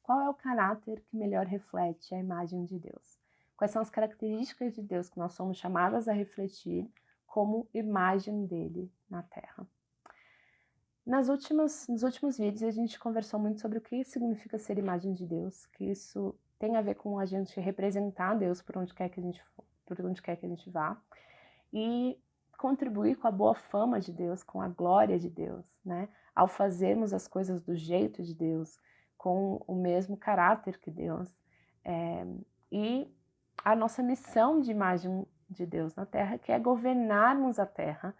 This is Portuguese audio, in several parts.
qual é o caráter que melhor reflete a imagem de Deus? Quais são as características de Deus que nós somos chamadas a refletir como imagem dele na Terra? Nos últimos vídeos a gente conversou muito sobre o que significa ser imagem de Deus, que isso tem a ver com a gente representar Deus por onde quer que a gente for, por onde quer que a gente vá, e contribuir com a boa fama de Deus, com a glória de Deus, né? Ao fazermos as coisas do jeito de Deus, com o mesmo caráter que Deus, e a nossa missão de imagem de Deus na Terra, que é governarmos a Terra,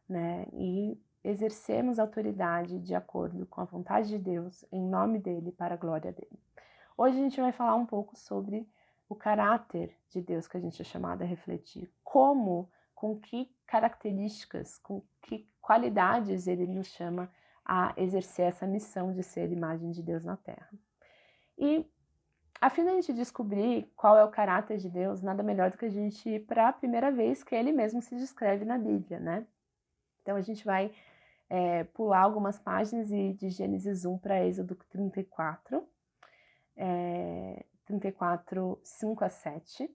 né? E exercermos autoridade de acordo com a vontade de Deus, em nome dele, para a glória dele. Hoje a gente vai falar um pouco sobre o caráter de Deus que a gente é chamado a refletir, com que características, com que qualidades ele nos chama a exercer essa missão de ser imagem de Deus na Terra. E a fim de a gente descobrir qual é o caráter de Deus, nada melhor do que a gente ir para a primeira vez que ele mesmo se descreve na Bíblia, né? Então a gente vai pular algumas páginas e de Gênesis 1 para Êxodo 34, 5 a 7.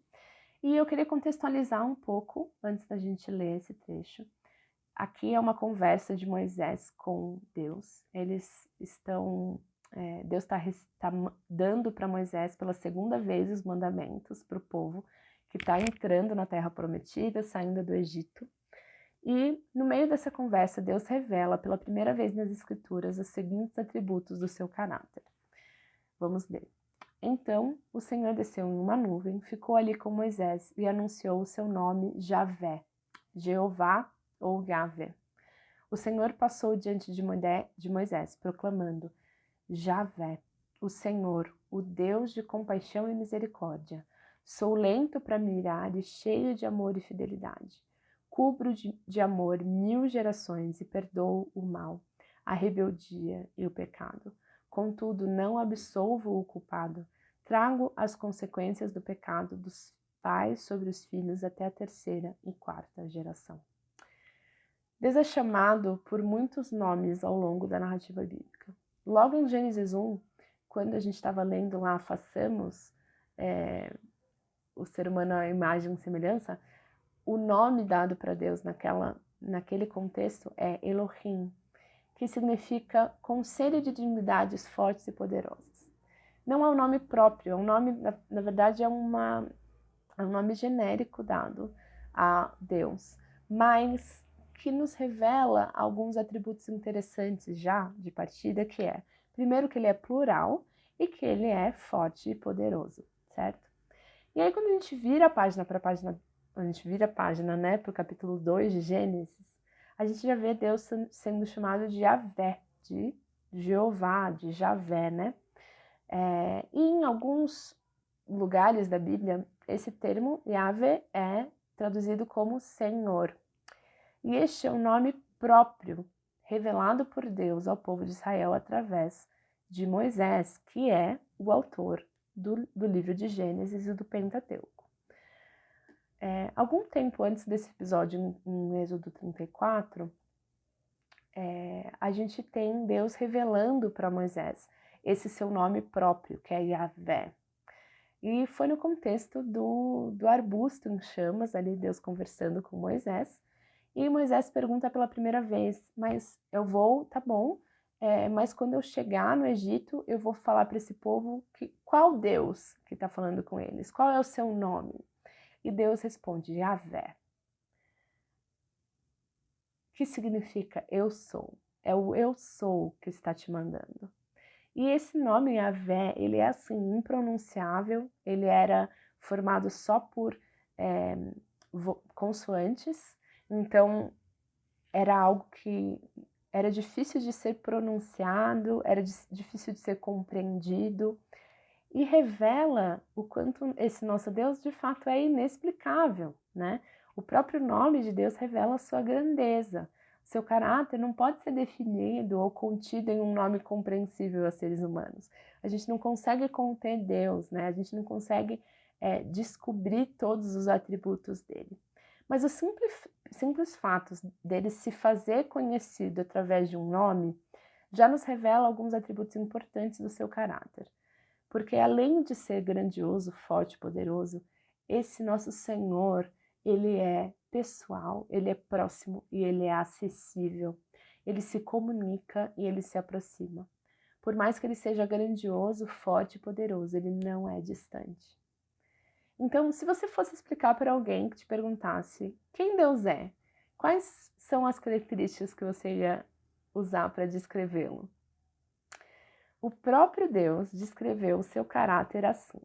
E eu queria contextualizar um pouco, antes da gente ler esse trecho. Aqui é uma conversa de Moisés com Deus. Deus está dando para Moisés pela segunda vez os mandamentos para o povo que está entrando na Terra Prometida, saindo do Egito. E no meio dessa conversa, Deus revela pela primeira vez nas Escrituras os seguintes atributos do seu caráter. Vamos ler. Então o Senhor desceu em uma nuvem, ficou ali com Moisés e anunciou o seu nome Javé, Jeová ou Yahvé. O Senhor passou diante de Moisés, proclamando: Javé, o Senhor, o Deus de compaixão e misericórdia. Sou lento para me irar e cheio de amor e fidelidade. Cubro de amor 1000 gerações e perdoo o mal, a rebeldia e o pecado. Contudo, não absolvo o culpado. Trago as consequências do pecado dos pais sobre os filhos até a 3ª e 4ª geração. Deus é chamado por muitos nomes ao longo da narrativa bíblica. Logo em Gênesis 1, quando a gente estava lendo lá, façamos o ser humano à imagem e semelhança, o nome dado para Deus naquele contexto é Elohim, que significa conselho de divindades fortes e poderosas. Não é um nome próprio, é um nome, na verdade, é um nome genérico dado a Deus, mas que nos revela alguns atributos interessantes já de partida, que é, primeiro, que ele é plural e que ele é forte e poderoso, certo? E aí, quando a gente vira a página para o capítulo 2 de Gênesis, a gente já vê Deus sendo chamado de Yahvé, de Jeová, de Javé, né? E em alguns lugares da Bíblia, esse termo Yahvé é traduzido como Senhor. E este é um nome próprio, revelado por Deus ao povo de Israel através de Moisés, que é o autor do livro de Gênesis e do Pentateuco. Algum tempo antes desse episódio, em Êxodo 34, a gente tem Deus revelando para Moisés esse seu nome próprio, que é Yahvé. E foi no contexto do arbusto em chamas, ali Deus conversando com Moisés, e Moisés pergunta pela primeira vez: mas eu vou, tá bom, mas quando eu chegar no Egito, eu vou falar para esse povo qual Deus que está falando com eles, qual é o seu nome? E Deus responde: Yahvé, que significa eu sou. É o eu sou que está te mandando. E esse nome Yahvé, ele é assim, impronunciável, ele era formado só por consoantes, então era algo que era difícil de ser pronunciado, era difícil de ser compreendido, e revela o quanto esse nosso Deus de fato é inexplicável, né? O próprio nome de Deus revela a sua grandeza. Seu caráter não pode ser definido ou contido em um nome compreensível a seres humanos. A gente não consegue conter Deus, né? A gente não consegue descobrir todos os atributos dele. Mas o simples fato dele se fazer conhecido através de um nome já nos revela alguns atributos importantes do seu caráter. Porque além de ser grandioso, forte, poderoso, esse nosso Senhor, ele é pessoal, ele é próximo e ele é acessível. Ele se comunica e ele se aproxima. Por mais que ele seja grandioso, forte e poderoso, ele não é distante. Então, se você fosse explicar para alguém que te perguntasse quem Deus é, quais são as características que você ia usar para descrevê-lo? O próprio Deus descreveu o seu caráter assim.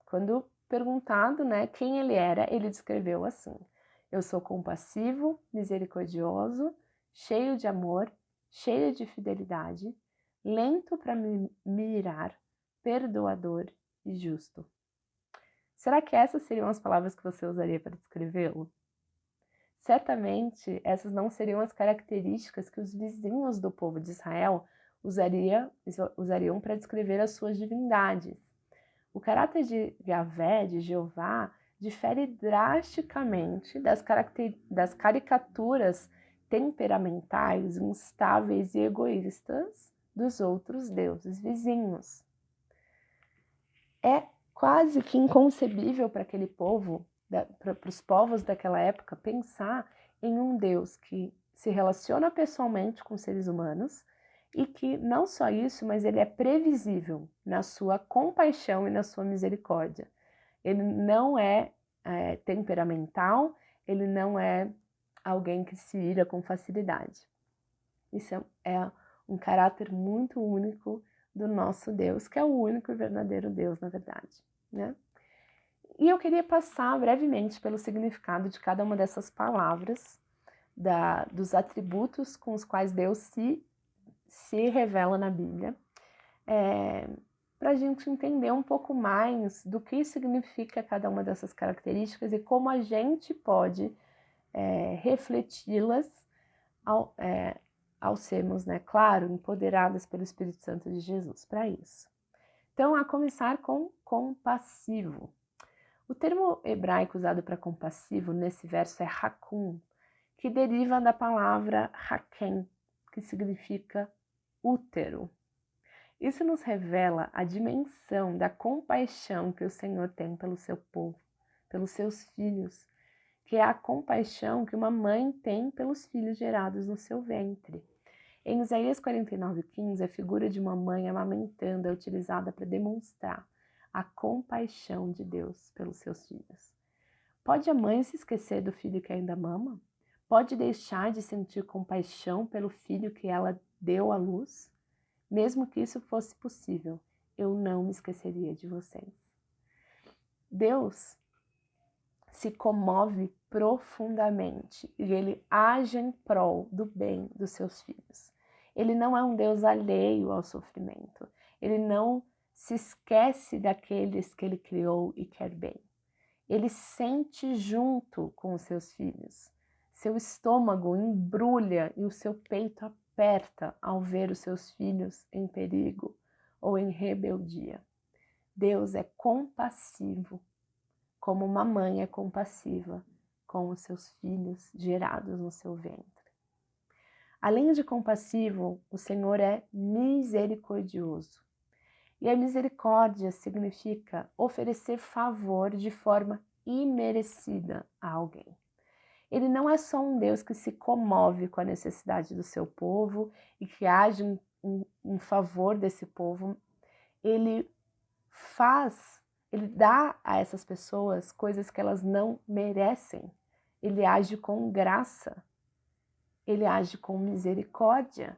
Quando perguntado, quem ele era, ele descreveu assim: eu sou compassivo, misericordioso, cheio de amor, cheio de fidelidade, lento para me irar, perdoador e justo. Será que essas seriam as palavras que você usaria para descrevê-lo? Certamente, essas não seriam as características que os vizinhos do povo de Israel usariam para descrever as suas divindades. O caráter de Yahvé, de Jeová, difere drasticamente das caricaturas temperamentais, instáveis e egoístas dos outros deuses vizinhos. É quase que inconcebível para aquele povo, para os povos daquela época, pensar em um Deus que se relaciona pessoalmente com seres humanos e que não só isso, mas ele é previsível na sua compaixão e na sua misericórdia. Ele não é temperamental, ele não é alguém que se ira com facilidade. Isso é um caráter muito único do nosso Deus, que é o único e verdadeiro Deus, na verdade, E eu queria passar brevemente pelo significado de cada uma dessas palavras, dos atributos com os quais Deus se revela na Bíblia, para a gente entender um pouco mais do que significa cada uma dessas características e como a gente pode refleti-las ao sermos, claro, empoderadas pelo Espírito Santo de Jesus para isso. Então, a começar com compassivo. O termo hebraico usado para compassivo nesse verso é hakum, que deriva da palavra hakem, que significa útero. Isso nos revela a dimensão da compaixão que o Senhor tem pelo seu povo, pelos seus filhos, que é a compaixão que uma mãe tem pelos filhos gerados no seu ventre. Em Isaías 49:15, a figura de uma mãe amamentando é utilizada para demonstrar a compaixão de Deus pelos seus filhos. Pode a mãe se esquecer do filho que ainda mama? Pode deixar de sentir compaixão pelo filho que ela deu à luz? Mesmo que isso fosse possível, eu não me esqueceria de vocês. Deus se comove profundamente e ele age em prol do bem dos seus filhos. Ele não é um Deus alheio ao sofrimento. Ele não se esquece daqueles que ele criou e quer bem. Ele sente junto com os seus filhos. Seu estômago embrulha e o seu peito aperta ao ver os seus filhos em perigo ou em rebeldia. Deus é compassivo, como uma mãe é compassiva com os seus filhos gerados no seu ventre. Além de compassivo, o Senhor é misericordioso. E a misericórdia significa oferecer favor de forma imerecida a alguém. Ele não é só um Deus que se comove com a necessidade do seu povo e que age em favor desse povo. Ele dá a essas pessoas coisas que elas não merecem. Ele age com graça. Ele age com misericórdia.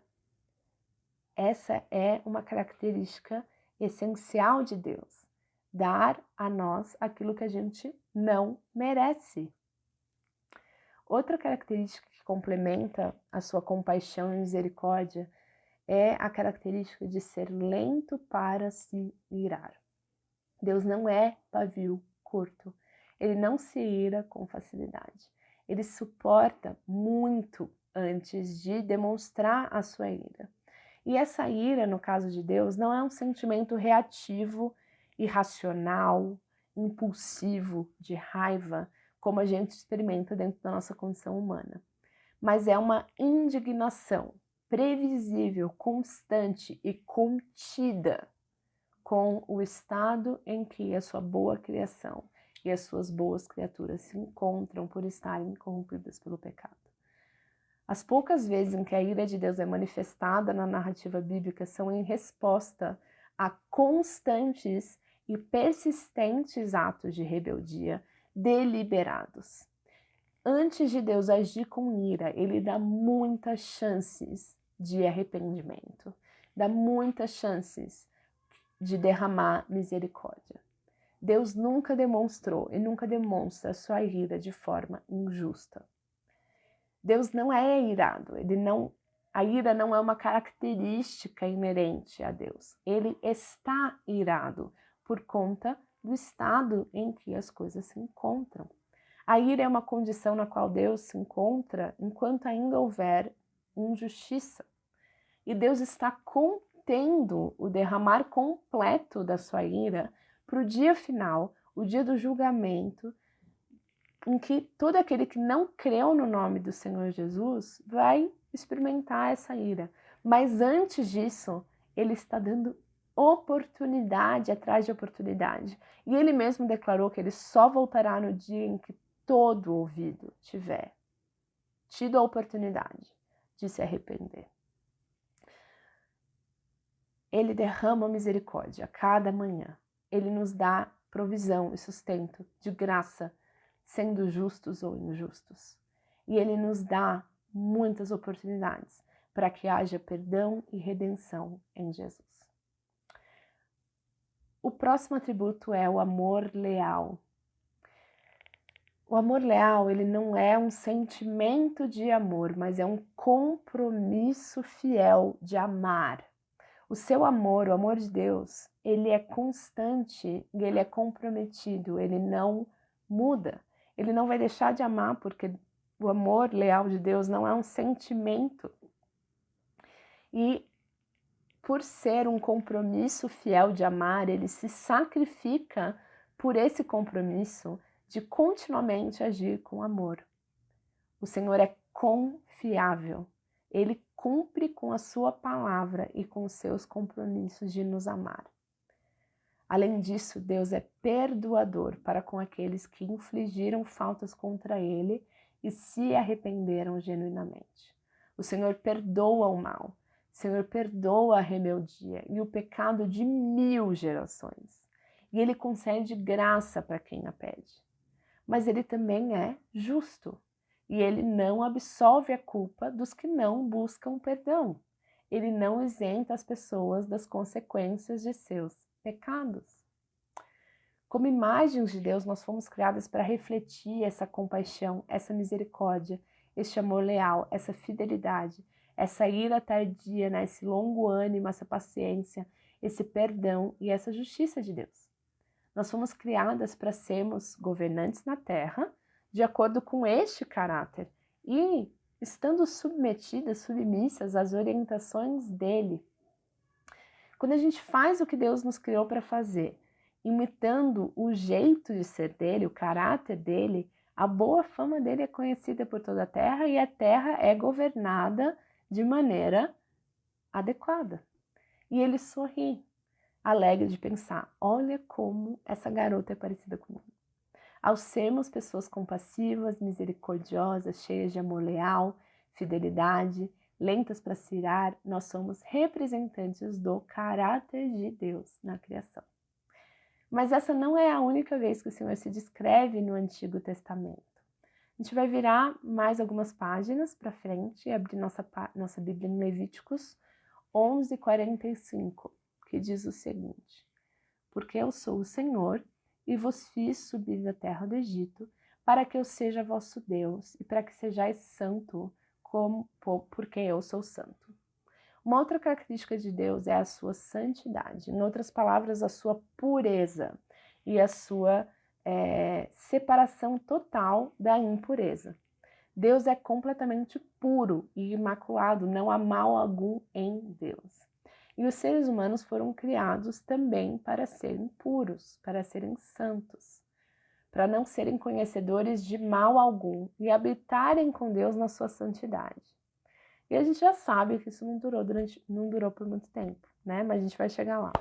Essa é uma característica essencial de Deus. Dar a nós aquilo que a gente não merece. Outra característica que complementa a sua compaixão e misericórdia é a característica de ser lento para se irar. Deus não é pavio curto. Ele não se ira com facilidade. Ele suporta muito antes de demonstrar a sua ira. E essa ira, no caso de Deus, não é um sentimento reativo, irracional, impulsivo, de raiva, como a gente experimenta dentro da nossa condição humana. Mas é uma indignação previsível, constante e contida, com o estado em que a sua boa criação e as suas boas criaturas se encontram por estarem corrompidas pelo pecado. As poucas vezes em que a ira de Deus é manifestada na narrativa bíblica são em resposta a constantes e persistentes atos de rebeldia deliberados. Antes de Deus agir com ira, ele dá muitas chances de arrependimento, dá muitas chances de derramar misericórdia. Deus nunca demonstrou e nunca demonstra sua ira de forma injusta. Deus não é irado, a ira não é uma característica inerente a Deus. Ele está irado por conta do estado em que as coisas se encontram. A ira é uma condição na qual Deus se encontra enquanto ainda houver injustiça. E Deus está contendo o derramar completo da sua ira para o dia final, o dia do julgamento, em que todo aquele que não creu no nome do Senhor Jesus vai experimentar essa ira. Mas antes disso, ele está dando oportunidade atrás de oportunidade. E ele mesmo declarou que ele só voltará no dia em que todo ouvido tiver tido a oportunidade de se arrepender. Ele derrama misericórdia a cada manhã. Ele nos dá provisão e sustento de graça, sendo justos ou injustos. E ele nos dá muitas oportunidades para que haja perdão e redenção em Jesus. O próximo atributo é o amor leal. O amor leal, ele não é um sentimento de amor, mas é um compromisso fiel de amar. O seu amor, o amor de Deus, ele é constante e ele é comprometido, ele não muda. Ele não vai deixar de amar, porque o amor leal de Deus não é um sentimento. E por ser um compromisso fiel de amar, ele se sacrifica por esse compromisso de continuamente agir com amor. O Senhor é confiável. Ele cumpre com a sua palavra e com os seus compromissos de nos amar. Além disso, Deus é perdoador para com aqueles que infligiram faltas contra ele e se arrependeram genuinamente. O Senhor perdoa o mal, o Senhor perdoa a rebeldia e o pecado de 1000 gerações. E ele concede graça para quem a pede. Mas ele também é justo e ele não absolve a culpa dos que não buscam perdão. Ele não isenta as pessoas das consequências de seus pecados. Como imagens de Deus, nós fomos criadas para refletir essa compaixão, essa misericórdia, este amor leal, essa fidelidade, essa ira tardia, né? Esse longo ânimo, essa paciência, esse perdão e essa justiça de Deus. Nós fomos criadas para sermos governantes na terra, de acordo com este caráter e estando submetidas, submissas às orientações dele. Quando a gente faz o que Deus nos criou para fazer, imitando o jeito de ser dele, o caráter dele, a boa fama dele é conhecida por toda a terra e a terra é governada de maneira adequada. E ele sorri, alegre de pensar, olha como essa garota é parecida comigo. Ao sermos pessoas compassivas, misericordiosas, cheias de amor leal, fidelidade, lentas para se irar, nós somos representantes do caráter de Deus na criação. Mas essa não é a única vez que o Senhor se descreve no Antigo Testamento. A gente vai virar mais algumas páginas para frente e abrir nossa Bíblia em Levíticos 11:45, que diz o seguinte: porque eu sou o Senhor e vos fiz subir da terra do Egito, para que eu seja vosso Deus e para que sejais santo, porque eu sou santo. Uma outra característica de Deus é a sua santidade, em outras palavras, a sua pureza e a sua separação total da impureza. Deus é completamente puro e imaculado, não há mal algum em Deus. E os seres humanos foram criados também para serem puros, para serem santos, para não serem conhecedores de mal algum e habitarem com Deus na sua santidade. E a gente já sabe que isso não durou por muito tempo, né? Mas a gente vai chegar lá.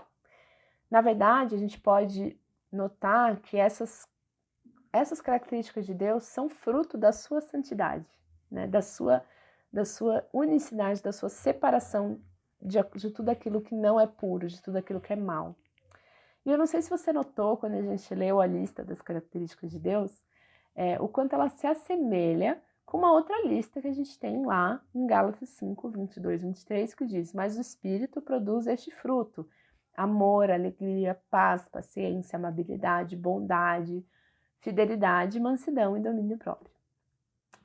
Na verdade, a gente pode notar que essas características de Deus são fruto da sua santidade, né? da sua unicidade, da sua separação de tudo aquilo que não é puro, de tudo aquilo que é mal. E eu não sei se você notou, quando a gente leu a lista das características de Deus, o quanto ela se assemelha com uma outra lista que a gente tem lá em Gálatas 5, 22, 23, que diz: mas o Espírito produz este fruto: amor, alegria, paz, paciência, amabilidade, bondade, fidelidade, mansidão e domínio próprio.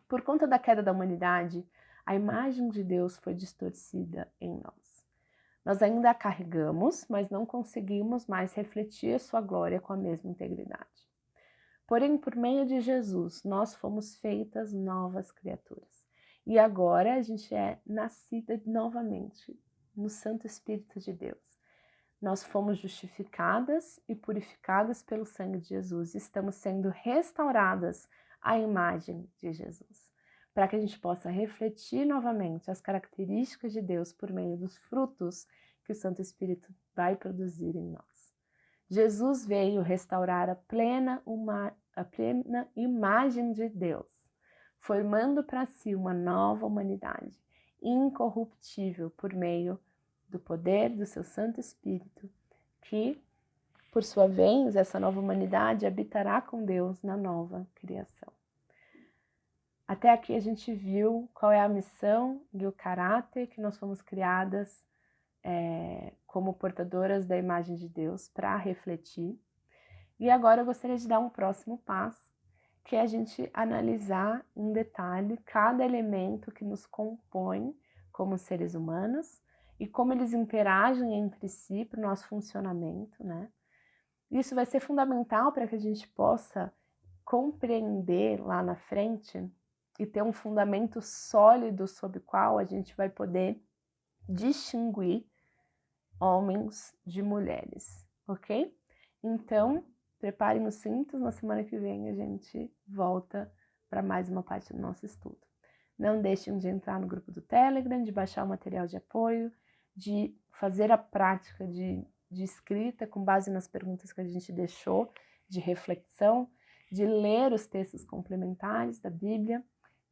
Por conta da queda da humanidade, a imagem de Deus foi distorcida em nós. Nós ainda a carregamos, mas não conseguimos mais refletir a sua glória com a mesma integridade. Porém, por meio de Jesus, nós fomos feitas novas criaturas. E agora a gente é nascida novamente no Santo Espírito de Deus. Nós fomos justificadas e purificadas pelo sangue de Jesus. Estamos sendo restauradas à imagem de Jesus, para que a gente possa refletir novamente as características de Deus por meio dos frutos que o Santo Espírito vai produzir em nós. Jesus veio restaurar a plena imagem de Deus, formando para si uma nova humanidade, incorruptível por meio do poder do seu Santo Espírito, que, por sua vez, essa nova humanidade habitará com Deus na nova criação. Até aqui a gente viu qual é a missão e o caráter que nós fomos criadas como portadoras da imagem de Deus para refletir. E agora eu gostaria de dar um próximo passo, que é a gente analisar em detalhe cada elemento que nos compõe como seres humanos e como eles interagem entre si para o nosso funcionamento, né? Isso vai ser fundamental para que a gente possa compreender lá na frente e ter um fundamento sólido sobre o qual a gente vai poder distinguir homens de mulheres, ok? Então, preparem os cintos, na semana que vem a gente volta para mais uma parte do nosso estudo. Não deixem de entrar no grupo do Telegram, de baixar o material de apoio, de fazer a prática de escrita com base nas perguntas que a gente deixou, de reflexão, de ler os textos complementares da Bíblia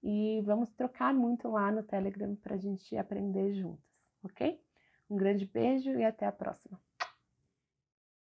e vamos trocar muito lá no Telegram para a gente aprender juntas, ok? Um grande beijo e até a próxima!